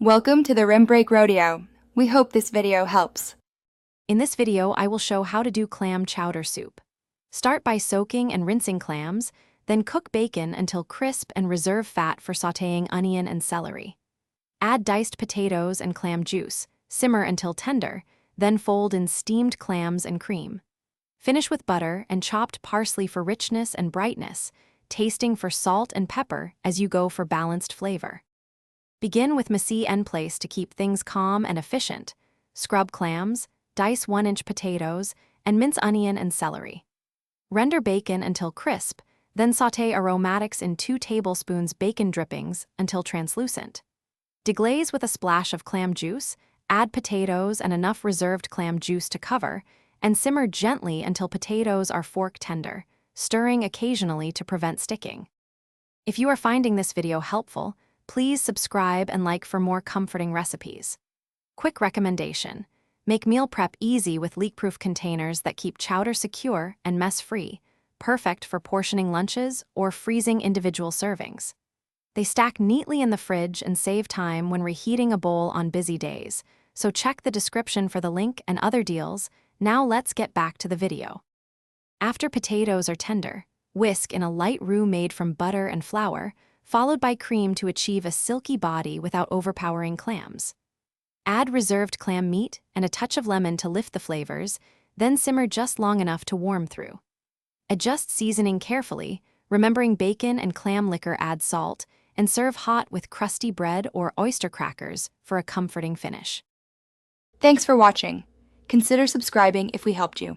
Welcome to the Rim Break Rodeo. We hope this video helps. In this video, I will show how to do clam chowder soup. Start by soaking and rinsing clams, then cook bacon until crisp and reserve fat for sautéing onion and celery. Add diced potatoes and clam juice, simmer until tender, then fold in steamed clams and cream. Finish with butter and chopped parsley for richness and brightness, tasting for salt and pepper as you go for balanced flavor. Begin with mise en place to keep things calm and efficient. Scrub clams, dice 1-inch potatoes, and mince onion and celery. Render bacon until crisp, then sauté aromatics in 2 tablespoons bacon drippings until translucent. Deglaze with a splash of clam juice, add potatoes and enough reserved clam juice to cover, and simmer gently until potatoes are fork tender, stirring occasionally to prevent sticking. If you are finding this video helpful, please subscribe and like for more comforting recipes. Quick recommendation: make meal prep easy with leak-proof containers that keep chowder secure and mess-free, perfect for portioning lunches or freezing individual servings. They stack neatly in the fridge and save time when reheating a bowl on busy days, so check the description for the link and other deals. Now let's get back to the video. After potatoes are tender, whisk in a light roux made from butter and flour, followed by cream to achieve a silky body without overpowering clams. Add reserved clam meat and a touch of lemon to lift the flavors, then simmer just long enough to warm through. Adjust seasoning carefully, remembering bacon and clam liquor add salt, and serve hot with crusty bread or oyster crackers for a comforting finish. Thanks for watching. Consider subscribing if we helped you.